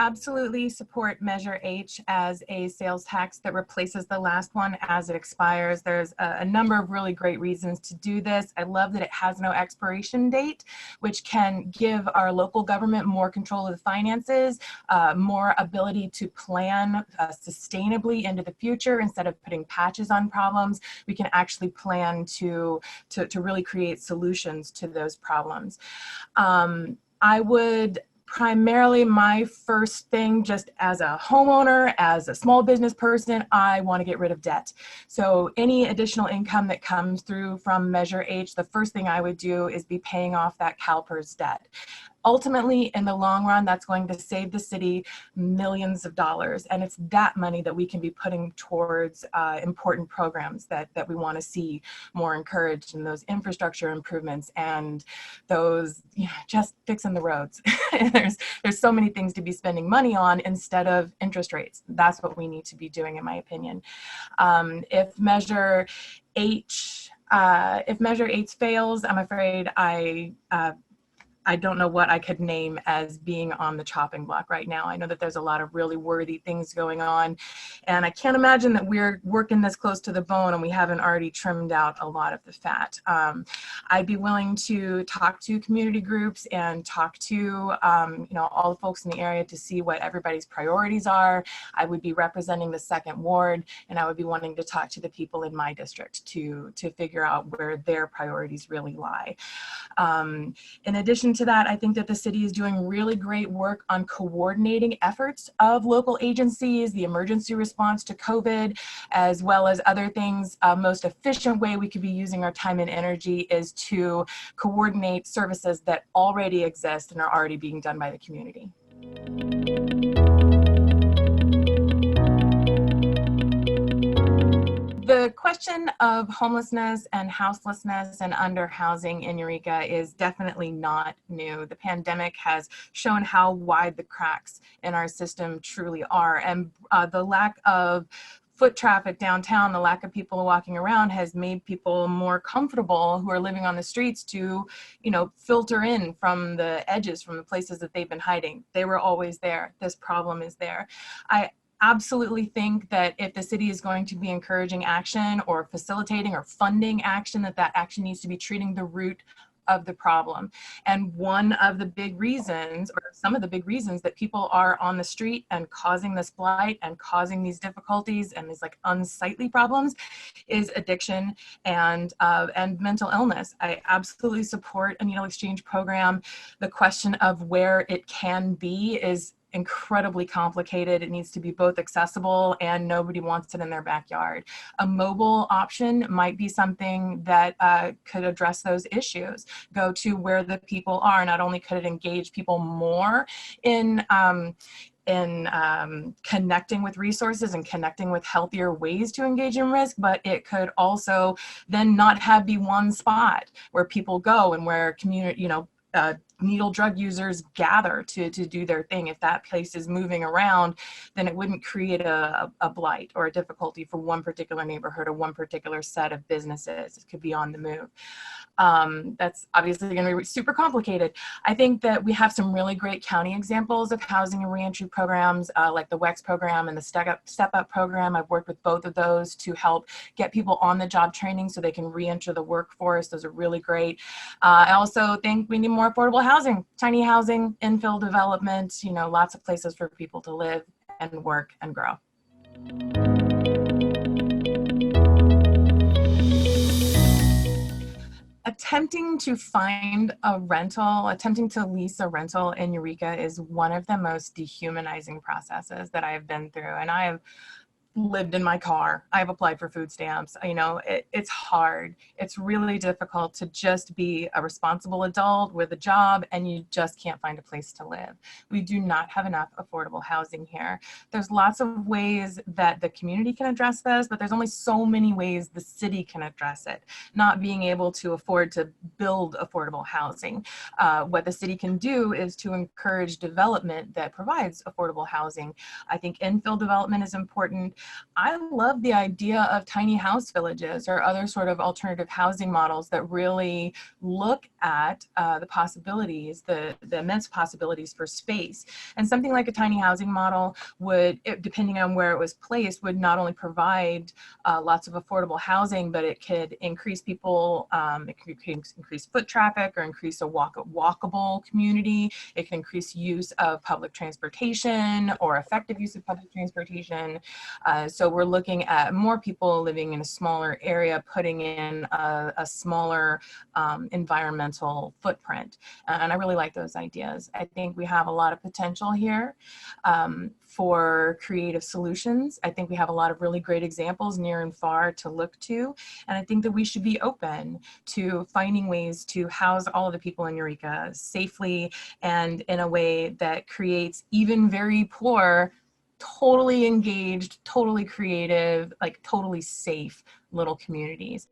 absolutely support Measure H as a sales tax that replaces the last one as it expires. There's a number of really great reasons to do this. I love that it has no expiration date, which can give our local government more control of the finances, more ability to plan sustainably into the future. Instead of putting patches on problems, we can actually plan to really create solutions to those problems. I would primarily, my first thing, just as a homeowner, as a small business person, I want to get rid of debt. So any additional income that comes through from Measure H, the first thing I would do is be paying off that CalPERS debt. Ultimately, in the long run, that's going to save the city millions of dollars. And it's that money that we can be putting towards important programs that we want to see more encouraged, and those infrastructure improvements and those, just fixing the roads. there's so many things to be spending money on instead of interest rates. That's what we need to be doing, in my opinion. If Measure H fails, I'm afraid I don't know what I could name as being on the chopping block right now. I know that there's a lot of really worthy things going on, and I can't imagine that we're working this close to the bone and we haven't already trimmed out a lot of the fat. I'd be willing to talk to community groups and talk to all the folks in the area to see what everybody's priorities are. I would be representing the 2nd Ward, and I would be wanting to talk to the people in my district to figure out where their priorities really lie. In addition to that, I think that the city is doing really great work on coordinating efforts of local agencies, the emergency response to COVID, as well as other things. Most efficient way we could be using our time and energy is to coordinate services that already exist and are already being done by the community. The question of homelessness and houselessness and underhousing in Eureka is definitely not new. The pandemic has shown how wide the cracks in our system truly are, and the lack of foot traffic downtown, the lack of people walking around, has made people more comfortable who are living on the streets to, filter in from the edges, from the places that they've been hiding. They were always there. This problem is there. I absolutely think that if the city is going to be encouraging action or facilitating or funding action, that action needs to be treating the root of the problem. And one of the big reasons, or some of the big reasons, that people are on the street and causing this blight and causing these difficulties and these unsightly problems is addiction and mental illness. I absolutely support a needle exchange program. The question of where it can be is incredibly complicated. It needs to be both accessible and nobody wants it in their backyard. A mobile option might be something that could address those issues. Go to where the people are. Not only could it engage people more in connecting with resources and connecting with healthier ways to engage in risk, but it could also then not be one spot where people go and where community, needle drug users gather to do their thing. If that place is moving around, then it wouldn't create a blight or a difficulty for one particular neighborhood or one particular set of businesses. It could be on the move. That's obviously going to be super complicated. I think that we have some really great county examples of housing and reentry programs, like the WEX program and the Step Up program. I've worked with both of those to help get people on the job training so they can reenter the workforce. Those are really great. I also think we need more affordable housing, tiny housing, infill development, lots of places for people to live and work and grow. Attempting to find a rental, attempting to lease a rental in Eureka is one of the most dehumanizing processes that I have been through. And I have lived in my car. I've applied for food stamps. It's hard. It's really difficult to just be a responsible adult with a job and you just can't find a place to live. We do not have enough affordable housing here. There's lots of ways that the community can address this, but there's only so many ways the city can address it. Not being able to afford to build affordable housing. What the city can do is to encourage development that provides affordable housing. I think infill development is important. I love the idea of tiny house villages or other sort of alternative housing models that really look at the possibilities, the immense possibilities for space. And something like a tiny housing model would, depending on where it was placed, would not only provide lots of affordable housing, but it could increase people, it could increase foot traffic or increase a walkable community. It can increase use of public transportation or effective use of public transportation. So we're looking at more people living in a smaller area, putting in a smaller environmental footprint. And I really like those ideas. I think we have a lot of potential here for creative solutions. I think we have a lot of really great examples near and far to look to. And I think that we should be open to finding ways to house all of the people in Eureka safely and in a way that creates even very poor, totally engaged, totally creative, like totally safe little communities.